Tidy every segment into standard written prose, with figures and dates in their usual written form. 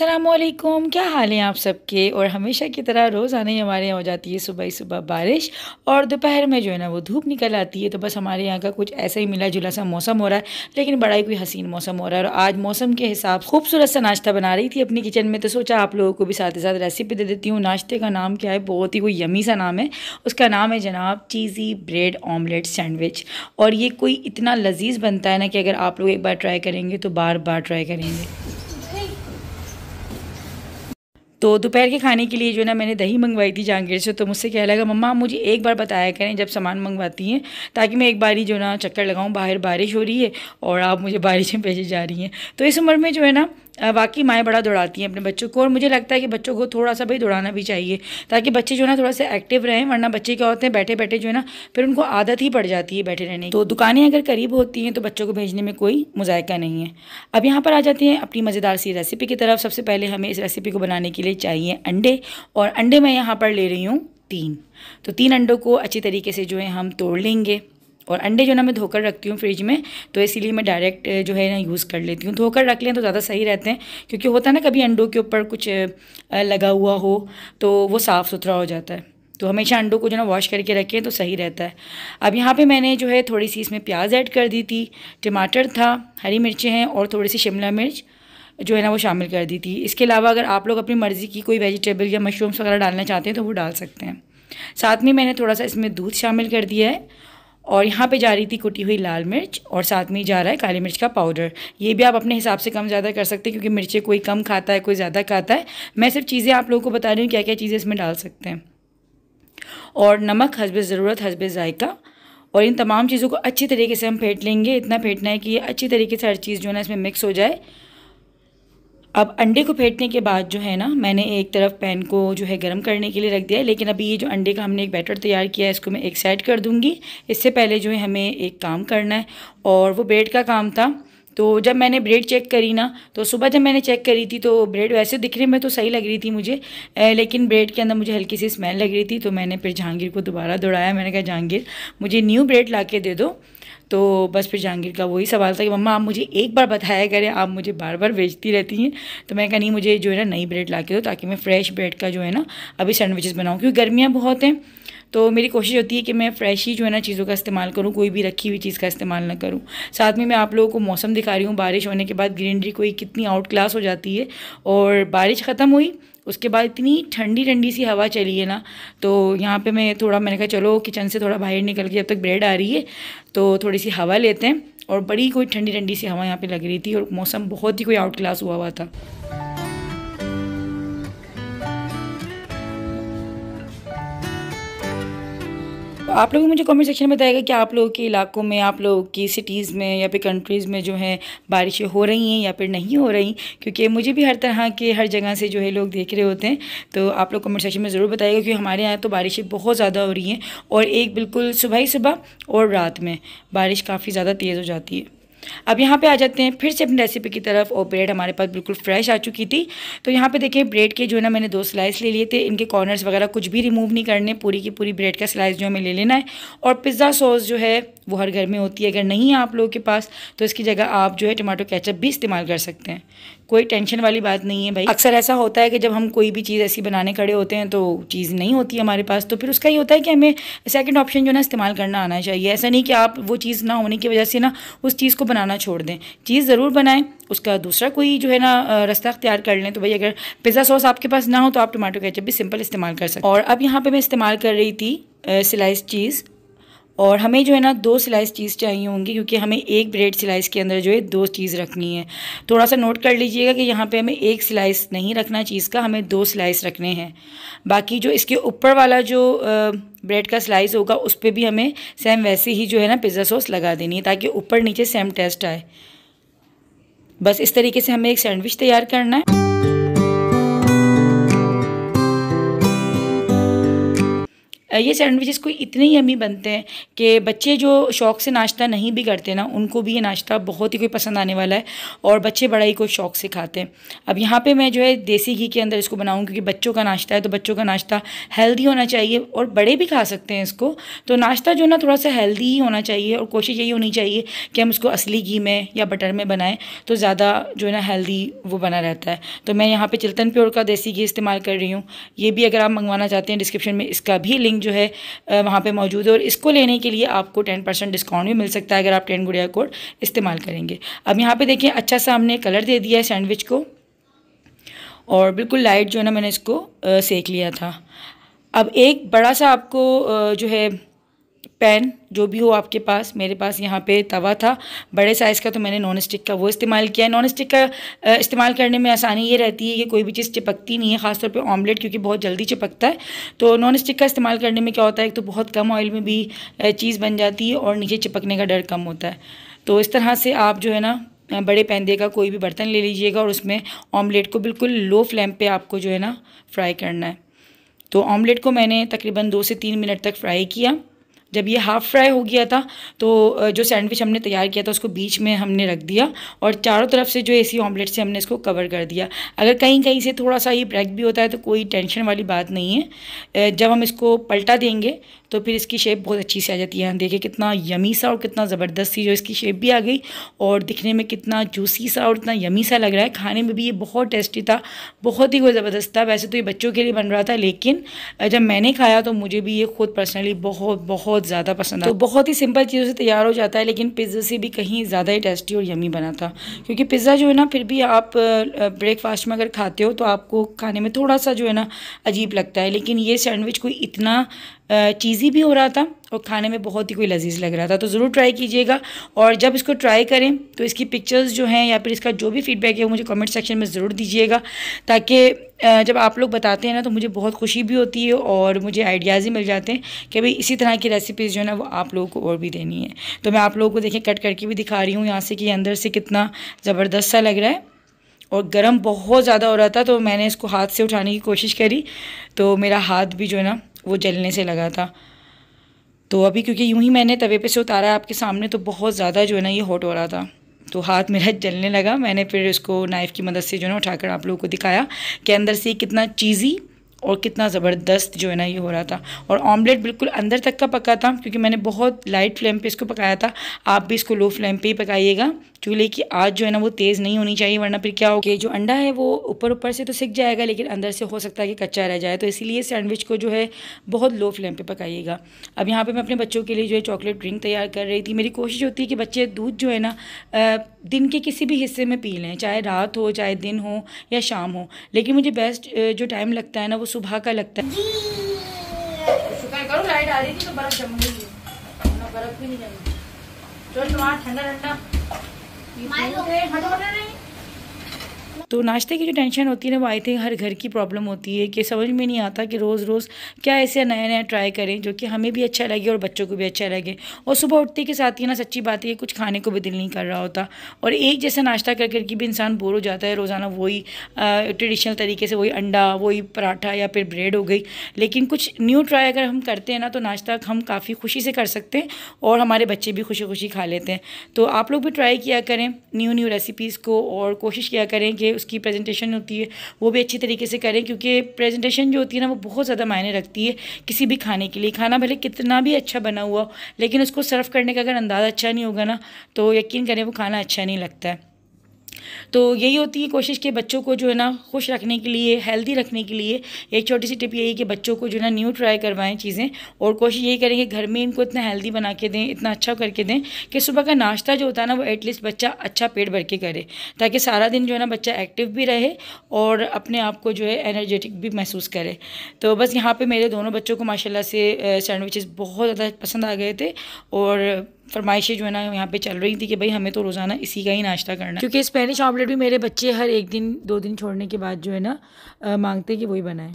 अस्सलामुअलैकुम, क्या हाल है आप सबके। और हमेशा की तरह रोज़ाना ही हमारे यहाँ हो जाती है सुबह ही सुबह बारिश और दोपहर में जो है ना वो धूप निकल आती है। तो बस हमारे यहाँ का कुछ ऐसा ही मिला जुला सा मौसम हो रहा है, लेकिन बड़ा ही कोई हसीन मौसम हो रहा है। और आज मौसम के हिसाब से खूबसूरत सा नाश्ता बना रही थी अपनी किचन में, तो सोचा आप लोगों को भी साथ ही साथ रेसिपी दे देती हूँ। नाश्ते का नाम क्या है, बहुत ही कोई यमी सा नाम है। उसका नाम है जनाब चीज़ी ब्रेड ऑमलेट सैंडविच। और ये कोई इतना लजीज बनता है ना कि अगर आप लोग एक बार ट्राई करेंगे तो बार बार ट्राई करेंगे। तो दोपहर के खाने के लिए जो है ना मैंने दही मंगवाई थी जहांगीर से। तो मुझसे क्या लगा, मम्मा आप मुझे एक बार बताया करें जब सामान मंगवाती हैं, ताकि मैं एक बार ही जो ना चक्कर लगाऊं। बाहर बारिश हो रही है और आप मुझे बारिश में भेजे जा रही हैं। तो इस उम्र में जो है ना वाकई माएँ बड़ा दौड़ाती हैं अपने बच्चों को। और मुझे लगता है कि बच्चों को थोड़ा सा भाई दौड़ाना भी चाहिए, ताकि बच्चे जो है ना थोड़ा सा एक्टिव रहें। वरना बच्चे क्या होते हैं, बैठे बैठे जो है ना फिर उनको आदत ही पड़ जाती है बैठे रहने की। तो दुकानें अगर करीब होती हैं तो बच्चों को भेजने में कोई मुज़ायका नहीं है। अब यहाँ पर आ जाते हैं अपनी मज़ेदार सी रेसिपी की तरफ। सबसे पहले हमें इस रेसिपी को बनाने के लिए चाहिए अंडे। और अंडे मैं यहाँ पर ले रही हूँ 3। तो 3 अंडों को अच्छी तरीके से जो है हम तोड़ लेंगे। और अंडे जो ना मैं धोकर रखती हूँ फ्रिज में, तो इसीलिए मैं डायरेक्ट जो है ना यूज़ कर लेती हूँ। धोकर रख लें तो ज़्यादा सही रहते हैं, क्योंकि होता है ना कभी अंडों के ऊपर कुछ लगा हुआ हो तो वो साफ़ सुथरा हो जाता है। तो हमेशा अंडों को जो ना वॉश करके रखें तो सही रहता है। अब यहाँ पे मैंने जो है थोड़ी सी इसमें प्याज ऐड कर दी थी, टमाटर था, हरी मिर्चें हैं और थोड़ी सी शिमला मिर्च जो है ना वो शामिल कर दी थी। इसके अलावा अगर आप लोग अपनी मर्ज़ी की कोई वेजिटेबल या मशरूम्स वगैरह डालना चाहते हैं तो वो डाल सकते हैं। साथ में मैंने थोड़ा सा इसमें दूध शामिल कर दिया है। और यहाँ पे जा रही थी कुटी हुई लाल मिर्च, और साथ में ही जा रहा है काली मिर्च का पाउडर। ये भी आप अपने हिसाब से कम ज़्यादा कर सकते हैं, क्योंकि मिर्चें कोई कम खाता है कोई ज़्यादा खाता है। मैं सिर्फ चीज़ें आप लोगों को बता रही हूँ क्या क्या चीज़ें इसमें डाल सकते हैं। और नमक हस्बे ज़रूरत हस्बे ज़ायका। और इन तमाम चीज़ों को अच्छी तरीके से हम फेंट लेंगे। इतना फेंटना है कि ये अच्छी तरीके से हर चीज़ जो है ना इसमें मिक्स हो जाए। अब अंडे को फेंटने के बाद जो है ना मैंने एक तरफ पैन को जो है गर्म करने के लिए रख दिया है। लेकिन अभी ये जो अंडे का हमने एक बैटर तैयार किया है इसको मैं एक साइड कर दूंगी। इससे पहले जो है हमें एक काम करना है, और वो ब्रेड का काम था। तो जब मैंने ब्रेड चेक करी ना, तो सुबह जब मैंने चेक करी थी तो ब्रेड वैसे दिखने में तो सही लग रही थी मुझे, लेकिन ब्रेड के अंदर मुझे हल्की सी स्मेल लग रही थी। तो मैंने फिर जहांगीर को दोबारा दौड़ाया। मैंने कहा जहांगीर मुझे न्यू ब्रेड ला के दे दो। तो बस फिर जहांगीर का वही सवाल था कि मम्मा आप मुझे एक बार बताया करें, आप मुझे बार बार बेचती रहती हैं। तो मैं कहा नहीं, मुझे जो है ना नई ब्रेड ला के दो, ताकि मैं फ़्रेश ब्रेड का जो है ना अभी सैंडविचेस बनाऊँ। क्योंकि गर्मियाँ बहुत हैं तो मेरी कोशिश होती है कि मैं फ़्रेश ही जो है ना चीज़ों का इस्तेमाल करूँ, कोई भी रखी हुई चीज़ का इस्तेमाल ना करूँ। साथ में मैं आप लोगों को मौसम दिखा रही हूँ। बारिश होने के बाद ग्रीनरी कोई कितनी आउट क्लास हो जाती है। और बारिश ख़त्म हुई उसके बाद इतनी ठंडी ठंडी सी हवा चली है ना, तो यहाँ पे मैंने कहा चलो किचन से थोड़ा बाहर निकल के, जब तक ब्रेड आ रही है तो थोड़ी सी हवा लेते हैं। और बड़ी कोई ठंडी ठंडी सी हवा यहाँ पे लग रही थी और मौसम बहुत ही कोई आउट क्लास हुआ था। तो आप लोग मुझे कमेंट सेक्शन में बताइएगा कि आप लोगों के इलाकों में, आप लोगों की सिटीज़ में या फिर कंट्रीज़ में जो है बारिशें हो रही हैं या फिर नहीं हो रही। क्योंकि मुझे भी हर तरह के हर जगह से जो है लोग देख रहे होते हैं। तो आप लोग कमेंट सेक्शन में ज़रूर बताइएगा, क्योंकि हमारे यहाँ तो बारिशें बहुत ज़्यादा हो रही हैं। और एक बिल्कुल सुबह ही सुबह और रात में बारिश काफ़ी ज़्यादा तेज़ हो जाती है। अब यहाँ पे आ जाते हैं फिर से अपनी रेसिपी की तरफ। और ब्रेड हमारे पास बिल्कुल फ्रेश आ चुकी थी। तो यहाँ पे देखिए ब्रेड के जो है ना मैंने 2 स्लाइस ले लिए थे। इनके कॉर्नर्स वगैरह कुछ भी रिमूव नहीं करने, पूरी की पूरी ब्रेड का स्लाइस जो हमें ले लेना है। और पिज़्ज़ा सॉस जो है वो हर घर में होती है, अगर नहीं है आप लोगों के पास तो इसकी जगह आप जो है टमाटो केचप भी इस्तेमाल कर सकते हैं। कोई टेंशन वाली बात नहीं है भाई। अक्सर ऐसा होता है कि जब हम कोई भी चीज़ ऐसी बनाने खड़े होते हैं तो चीज़ नहीं होती हमारे पास, तो फिर उसका ये होता है कि हमें सेकंड ऑप्शन जो ना इस्तेमाल करना आना चाहिए। ऐसा नहीं कि आप वो चीज़ ना होने की वजह से ना उस चीज़ को बनाना छोड़ दें। चीज़ ज़रूर बनाएं, उसका दूसरा कोई जो है ना रास्ता अख्तियार कर लें। तो भाई अगर पिज़्ज़ा सॉस आपके पास ना हो तो आप टमाटो केचप भी सिंपल इस्तेमाल कर सकते हैं। और अब यहाँ पर मैं इस्तेमाल कर रही थी स्लाइस चीज़। और हमें जो है ना 2 स्लाइस चीज़ चाहिए होंगी, क्योंकि हमें एक ब्रेड स्लाइस के अंदर जो है 2 चीज़ रखनी है। थोड़ा सा नोट कर लीजिएगा कि यहाँ पे हमें 1 स्लाइस नहीं रखना चीज़ का, हमें 2 स्लाइस रखने हैं। बाकी जो इसके ऊपर वाला जो ब्रेड का स्लाइस होगा उस पर भी हमें सेम वैसे ही जो है ना पिज़्ज़ा सॉस लगा देनी है, ताकि ऊपर नीचे सेम टेस्ट आए। बस इस तरीके से हमें एक सैंडविच तैयार करना है। ये सैंडविचेस कोई इतने ही यम्मी बनते हैं कि बच्चे जो शौक़ से नाश्ता नहीं भी करते ना, उनको भी ये नाश्ता बहुत ही कोई पसंद आने वाला है और बच्चे बड़ा ही कोई शौक़ से खाते हैं। अब यहाँ पे मैं जो है देसी घी के अंदर इसको बनाऊँ, क्योंकि बच्चों का नाश्ता है तो बच्चों का नाश्ता हेल्दी होना चाहिए और बड़े भी खा सकते हैं इसको। तो नाश्ता जो ना थोड़ा सा हेल्दी ही होना चाहिए और कोशिश यही होनी चाहिए कि हम इसको असली घी में या बटर में बनाएं तो ज़्यादा जो है ना हेल्दी वो बना रहता है। तो मैं यहाँ पे चिल्तन प्योर का देसी घी इस्तेमाल कर रही हूँ। ये भी अगर आप मंगवाना चाहते हैं, डिस्क्रिप्शन में इसका भी लिंक जो है वहाँ पे मौजूद है और इसको लेने के लिए आपको 10% डिस्काउंट भी मिल सकता है अगर आप 10 गुड़िया कोड इस्तेमाल करेंगे। अब यहाँ पे देखिए अच्छा सा हमने कलर दे दिया है सैंडविच को और बिल्कुल लाइट जो है ना मैंने इसको सेक लिया था। अब एक बड़ा सा आपको जो है पैन जो भी हो आपके पास, मेरे पास यहाँ पे तवा था बड़े साइज़ का, तो मैंने नॉन स्टिक का वो इस्तेमाल किया है। नॉन स्टिक का इस्तेमाल करने में आसानी ये रहती है कि कोई भी चीज़ चिपकती नहीं है, ख़ासतौर पे ऑमलेट क्योंकि बहुत जल्दी चिपकता है। तो नॉन स्टिक का इस्तेमाल करने में क्या होता है, एक तो बहुत कम ऑयल में भी चीज़ बन जाती है और नीचे चिपकने का डर कम होता है। तो इस तरह से आप जो है ना बड़े पैंदे का कोई भी बर्तन ले लीजिएगा और उसमें ऑमलेट को बिल्कुल लो फ्लेम पे आपको जो है ना फ्राई करना है। तो ऑमलेट को मैंने तकरीबन 2 से 3 मिनट तक फ्राई किया। जब ये हाफ़ फ्राई हो गया था तो जो सैंडविच हमने तैयार किया था उसको बीच में हमने रख दिया और चारों तरफ से जो इसी ऑमलेट से हमने इसको कवर कर दिया। अगर कहीं कहीं से थोड़ा सा ये ब्रेक भी होता है तो कोई टेंशन वाली बात नहीं है। जब हम इसको पलटा देंगे तो फिर इसकी शेप बहुत अच्छी से आ जाती है। देखिए कितना यमी सा और कितना ज़बरदस्त सी जो इसकी शेप भी आ गई और दिखने में कितना जूसी सा और इतना यमी सा लग रहा है। खाने में भी ये बहुत टेस्टी था, बहुत ही कोई ज़बरदस्त था। वैसे तो ये बच्चों के लिए बन रहा था, लेकिन जब मैंने खाया तो मुझे भी ये खुद पर्सनली बहुत ज़्यादा पसंद आया। तो बहुत ही सिंपल चीज़ों से तैयार हो जाता है, लेकिन पिज़्ज़ा से भी कहीं ज़्यादा ही टेस्टी और यमी बना था। क्योंकि पिज़्ज़ा जो है ना फिर भी आप ब्रेकफास्ट में अगर खाते हो तो आपको खाने में थोड़ा सा जो है ना अजीब लगता है, लेकिन ये सैंडविच कोई इतना चीज़ी भी हो रहा था और खाने में बहुत ही कोई लजीज लग रहा था। तो ज़रूर ट्राई कीजिएगा और जब इसको ट्राई करें तो इसकी पिक्चर्स जो हैं या फिर इसका जो भी फीडबैक है वो मुझे कमेंट सेक्शन में ज़रूर दीजिएगा, ताकि जब आप लोग बताते हैं ना तो मुझे बहुत खुशी भी होती है और मुझे आइडियाज़ ही मिल जाते हैं कि भाई इसी तरह की रेसिपीज़ जो है ना वो आप लोगों को और भी देनी है। तो मैं आप लोगों को देखिए कट करके भी दिखा रही हूँ यहाँ से कि अंदर से कितना ज़बरदस्त सा लग रहा है और गर्म बहुत ज़्यादा हो रहा था। तो मैंने इसको हाथ से उठाने की कोशिश करी तो मेरा हाथ भी जो है ना वो जलने से लगा था। तो अभी क्योंकि यूं ही मैंने तवे पे से उतारा है आपके सामने तो बहुत ज़्यादा जो है ना ये हॉट हो रहा था, तो हाथ मेरा जलने लगा। मैंने फिर इसको नाइफ़ की मदद से जो है ना उठाकर आप लोगों को दिखाया कि अंदर से कितना चीज़ी और कितना ज़बरदस्त जो है ना ये हो रहा था। और ऑमलेट बिल्कुल अंदर तक का पका था क्योंकि मैंने बहुत लाइट फ्लेम पे इसको पकाया था। आप भी इसको लो फ्लेम पे ही पकाइएगा। चूल्हे की आँच जो है ना वो तेज़ नहीं होनी चाहिए, वरना फिर क्या हो कि जो अंडा है वो ऊपर से तो सिक जाएगा लेकिन अंदर से हो सकता है कि कच्चा रह जाए। तो इसीलिए सैंडविच को जो है बहुत लो फ्लेम पे पकाइएगा। अब यहाँ पे मैं अपने बच्चों के लिए जो है चॉकलेट ड्रिंक तैयार कर रही थी। मेरी कोशिश होती है कि बच्चे दूध जो है ना दिन के किसी भी हिस्से में पी लें, चाहे रात हो चाहे दिन हो या शाम हो, लेकिन मुझे बेस्ट जो टाइम लगता है ना वो सुबह का लगता है। शुक्र करो लाइट आ रही थी तो बर्फ़ जम गई है, बर्फ़ भी नहीं जमी। चलो ठंडा ठंडा तो नाश्ते की जो टेंशन होती है ना वो आई थिंक हर घर की प्रॉब्लम होती है कि समझ में नहीं आता कि रोज़ रोज़ क्या ऐसे नया नया ट्राई करें जो कि हमें भी अच्छा लगे और बच्चों को भी अच्छा लगे। और सुबह उठते के साथ ही ना सच्ची बात है कुछ खाने को भी दिल नहीं कर रहा होता और एक जैसा नाश्ता कर करके भी इंसान बोर हो जाता है। रोज़ाना वही ट्रेडिशनल तरीके से वही अंडा वही पराठा या फिर ब्रेड हो गई। लेकिन कुछ न्यू ट्राई अगर हम करते हैं ना तो नाश्ता हम काफ़ी खुशी से कर सकते हैं और हमारे बच्चे भी खुशी खुशी खा लेते हैं। तो आप लोग भी ट्राई किया करें न्यू रेसिपीज़ को और कोशिश किया करें कि उसकी प्रेजेंटेशन होती है वो भी अच्छी तरीके से करें, क्योंकि प्रेजेंटेशन जो होती है ना वो बहुत ज़्यादा मायने रखती है किसी भी खाने के लिए। खाना भले कितना भी अच्छा बना हुआ हो लेकिन उसको सर्व करने का अगर अंदाज़ा अच्छा नहीं होगा ना तो यकीन करें वो खाना अच्छा नहीं लगता है। तो यही होती है कोशिश कि बच्चों को जो है ना खुश रखने के लिए हेल्दी रखने के लिए एक छोटी सी टिप यही कि बच्चों को जो है ना न्यू ट्राई करवाएं चीज़ें और कोशिश यही करें कि घर में इनको इतना हेल्दी बना के दें, इतना अच्छा करके दें कि सुबह का नाश्ता जो होता है ना वो एटलीस्ट बच्चा अच्छा पेट भर के करे, ताकि सारा दिन जो है ना बच्चा एक्टिव भी रहे और अपने आप को जो है एनर्जेटिक भी महसूस करे। तो बस यहाँ पर मेरे दोनों बच्चों को माशाल्लाह से सैंडविचेस बहुत ज़्यादा पसंद आ गए थे और फरमाइशें जो है ना यहाँ पे चल रही थी कि भाई हमें तो रोज़ाना इसी का ही नाश्ता करना है, क्योंकि स्पेनिश ऑमलेट भी मेरे बच्चे हर एक दिन 2 दिन छोड़ने के बाद जो है ना मांगते कि वही बनाए।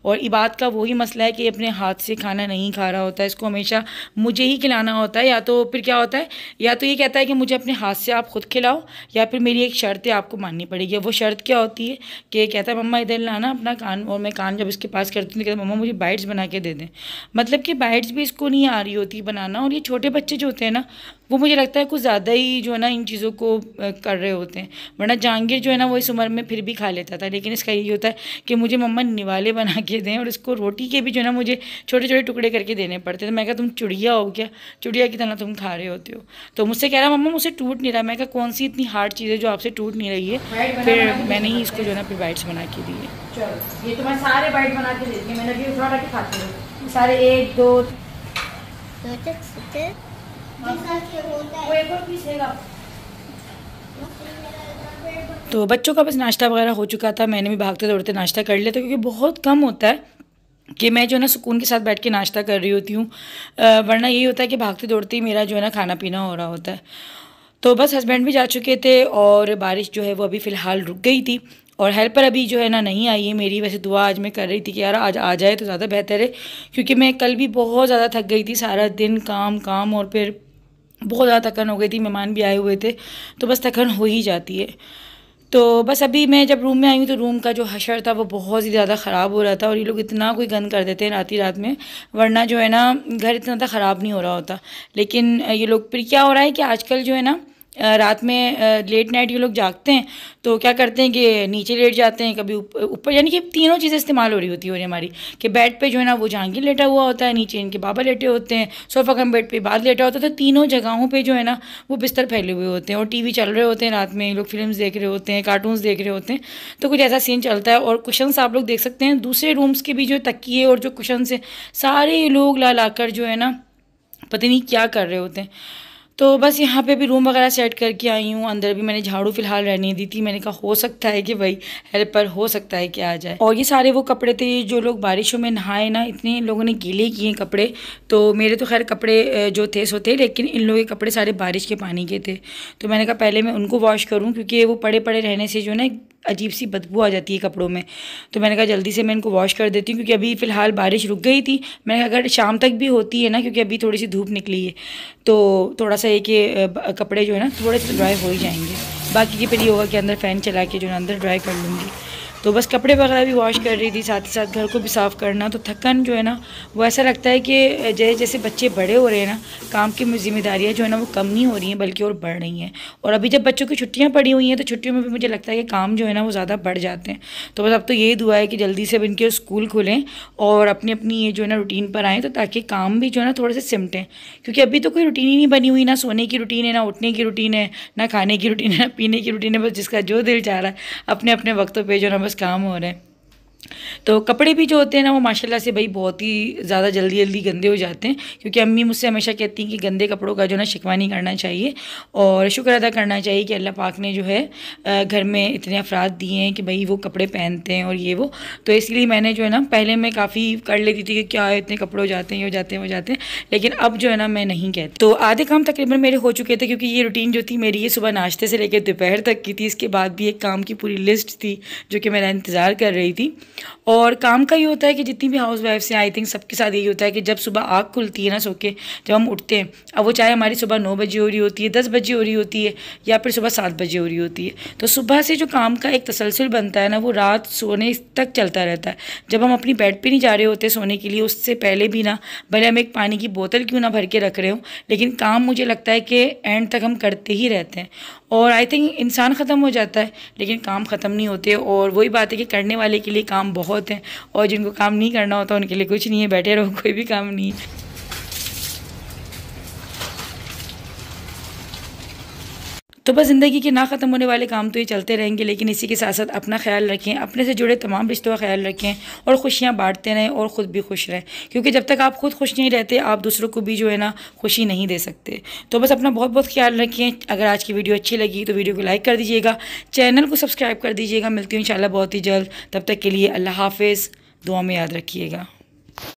और इबाद का वही मसला है कि अपने हाथ से खाना नहीं खा रहा होता है, इसको हमेशा मुझे ही खिलाना होता है। या तो फिर क्या होता है, या तो ये कहता है कि मुझे अपने हाथ से आप खुद खिलाओ, या फिर मेरी एक शर्त है आपको माननी पड़ेगी। वो शर्त क्या होती है कि कहता है मम्मा इधर लाना अपना कान, और मैं कान जब इसके पास करती हूँ तो कहता मम्मा मुझे बाइट्स बना के दे दें। मतलब कि बाइट्स भी इसको नहीं आ रही होती बनाना। और ये छोटे बच्चे जो होते हैं ना, वो मुझे लगता है कुछ ज़्यादा ही जो है ना इन चीज़ों को कर रहे होते हैं। वरना जहांगीर जो है ना वो इस उम्र में फिर भी खा लेता था, लेकिन इसका यही होता है कि मुझे मम्मा निवाले बना के दें, और इसको रोटी के भी जो है ना मुझे छोटे छोटे टुकड़े करके देने पड़ते थे। मैं कहा तुम चिड़िया हो क्या, चिड़िया की तरह तुम खा रहे होते हो। तो मुझसे कह रहा मम्मा मुझसे टूट नहीं रहा। मैं कहा कौन सी इतनी हार्ड चीज़ है जो आपसे टूट नहीं रही है। फिर मैंने ही इसको जो है ना फिर बाइट्स बना के दिए। चलो ये तो मैं सारे बाइट बना के देती हूँ, मैंने भी उठा के खाते हो सारे, 1 2 तो बच्चों का बस नाश्ता वगैरह हो चुका था। मैंने भी भागते दौड़ते नाश्ता कर लिया था, क्योंकि बहुत कम होता है कि मैं जो है ना सुकून के साथ बैठ के नाश्ता कर रही होती हूँ। वरना यही होता है कि भागते दौड़ते ही मेरा जो है ना खाना पीना हो रहा होता है। तो बस हस्बैंड भी जा चुके थे, और बारिश जो है वो अभी फ़िलहाल रुक गई थी, और हेल्पर अभी जो है ना नहीं आई है मेरी। वैसे दुआ आज मैं कर रही थी कि यार आज आ जाए तो ज़्यादा बेहतर है, क्योंकि मैं कल भी बहुत ज़्यादा थक गई थी। सारा दिन काम काम, और फिर बहुत ज़्यादा थकन हो गई थी, मेहमान भी आए हुए थे, तो बस थकन हो ही जाती है। तो बस अभी मैं जब रूम में आई हूँ तो रूम का जो हशर था वो बहुत ही ज़्यादा ख़राब हो रहा था, और ये लोग इतना कोई गंद कर देते हैं रात में। वरना जो है ना घर इतना ज़्यादा ख़राब नहीं हो रहा होता, लेकिन ये लोग फिर क्या हो रहा है कि आजकल जो है ना रात में लेट नाइट ये लोग जागते हैं, तो क्या करते हैं कि नीचे लेट जाते हैं, कभी ऊपर, यानी कि तीनों चीज़ें इस्तेमाल हो रही होती है हमारी। कि बेड पे जो है ना वो जहांगीर लेटा हुआ होता है, नीचे इनके बाबा लेटे होते हैं, सोफ़ा कम बेड पे बाद लेटा होता है। तो तीनों जगहों पे जो है ना वो बिस्तर फैले हुए होते हैं, और टीवी चल रहे होते हैं रात में, लोग फिल्म्स देख रहे होते हैं, कार्टून्स देख रहे होते हैं। तो कुछ ऐसा सीन चलता है। और कुशन्स आप लोग देख सकते हैं, दूसरे रूम्स के भी जो तकिए और जो कुशन्स हैं सारे लोग ला ला कर जो है ना पता नहीं क्या कर रहे होते हैं। तो बस यहाँ पे भी रूम वगैरह सेट करके आई हूँ। अंदर भी मैंने झाड़ू फिलहाल रहने दी थी, मैंने कहा हो सकता है कि भाई हेल्पर हो सकता है कि आ जाए। और ये सारे वो कपड़े थे जो लोग बारिशों में नहाए ना, इतने लोगों ने गीले किए कपड़े। तो मेरे तो खैर कपड़े जो थे सो थे, लेकिन इन लोगों के कपड़े सारे बारिश के पानी के थे। तो मैंने कहा पहले मैं उनको वॉश करूँ, क्योंकि वो पड़े पड़े रहने से जो है ना अजीब सी बदबू आ जाती है कपड़ों में। तो मैंने कहा जल्दी से मैं इनको वॉश कर देती हूँ, क्योंकि अभी फ़िलहाल बारिश रुक गई थी। मैंने कहा अगर शाम तक भी होती है ना, क्योंकि अभी थोड़ी सी धूप निकली है, तो थोड़ा सा एक कपड़े जो है ना थोड़े से ड्राई हो ही जाएंगे। बाकी की फिर ये होगा कि अंदर फ़ैन चला के जो है अंदर ड्राई कर लूँगी। तो बस कपड़े वगैरह भी वॉश कर रही थी, साथ ही साथ घर को भी साफ़ करना। तो थकन जो है ना वो ऐसा लगता है कि जैसे बच्चे बड़े हो रहे हैं ना, काम की ज़िम्मेदारियाँ जो है ना वो कम नहीं हो रही हैं बल्कि और बढ़ रही हैं। और अभी जब बच्चों की छुट्टियाँ पड़ी हुई हैं तो छुट्टियों में भी मुझे लगता है कि काम जो है ना वो ज़्यादा बढ़ जाते हैं। तो बस अब तो यही दुआ है कि जल्दी से अब इनके स्कूल खुलें और अपनी अपनी ये जो है ना रूटीन पर आएँ, तो ताकि काम भी जो है ना थोड़े से सिमटें। क्योंकि अभी तो कोई रूटीन ही नहीं बनी हुई, ना सोने की रूटीन है, ना उठने की रूटीन है, ना खाने की रूटीन है, ना पीने की रूटीन है। बस जिसका जो दिल चाह रहा है अपने अपने वक्तों पर जो है ना बस काम हो रहे हैं। तो कपड़े भी जो होते हैं ना वो माशाल्लाह से भाई बहुत ही ज़्यादा जल्दी जल्दी गंदे हो जाते हैं, क्योंकि अम्मी मुझसे हमेशा कहती हैं कि गंदे कपड़ों का जो ना शिकवा नहीं करना चाहिए, और शुक्र अदा करना चाहिए कि अल्लाह पाक ने जो है घर में इतने अफराद दिए हैं कि भाई वो कपड़े पहनते हैं और ये वो। तो इसलिए मैंने जो है ना पहले मैं काफ़ी कर लेती थी कि क्या इतने कपड़े हो जाते हैं, ये हो जाते हैं, वो जाते हैं, लेकिन अब जो है ना मैं नहीं कहती। तो आधे काम तकरीबन मेरे हो चुके थे, क्योंकि ये रूटीन जो थी मेरी ये सुबह नाश्ते से लेकर दोपहर तक की थी। इसके बाद भी एक काम की पूरी लिस्ट थी जो कि मेरा इंतज़ार कर रही थी। और काम का ये होता है कि जितनी भी हाउस वाइफ हैं आई थिंक सबके साथ यही होता है कि जब सुबह आँख खुलती है ना सो के, जब हम उठते हैं, अब वो चाहे हमारी सुबह 9 बजे हो रही होती है, 10 बजे हो रही होती है, या फिर सुबह 7 बजे हो रही होती है, तो सुबह से जो काम का एक तसलसल बनता है ना वो रात सोने तक चलता रहता है। जब हम अपनी बेड पे नहीं जा रहे होते सोने के लिए, उससे पहले भी ना भले हम एक पानी की बोतल क्यों ना भर के रख रहे हो, लेकिन काम मुझे लगता है कि एंड तक हम करते ही रहते हैं। और आई थिंक इंसान ख़त्म हो जाता है लेकिन काम ख़त्म नहीं होते। और वही बात है कि करने वाले के लिए काम बहुत है, और जिनको काम नहीं करना होता उनके लिए कुछ नहीं है, बैठे रहो, कोई भी काम नहीं है। तो बस ज़िंदगी के ना ख़त्म होने वाले काम तो ये चलते रहेंगे, लेकिन इसी के साथ साथ अपना ख्याल रखें, अपने से जुड़े तमाम रिश्तों का ख्याल रखें, और खुशियाँ बांटते रहें और ख़ुद भी खुश रहें, क्योंकि जब तक आप खुद खुश नहीं रहते आप दूसरों को भी जो है ना खुशी नहीं दे सकते। तो बस अपना बहुत बहुत ख्याल रखें। अगर आज की वीडियो अच्छी लगी तो वीडियो को लाइक कर दीजिएगा, चैनल को सब्सक्राइब कर दीजिएगा। मिलती हूँ इंशाल्लाह बहुत ही जल्द, तब तक के लिए अल्लाह हाफ़िज़, दुआ में याद रखिएगा।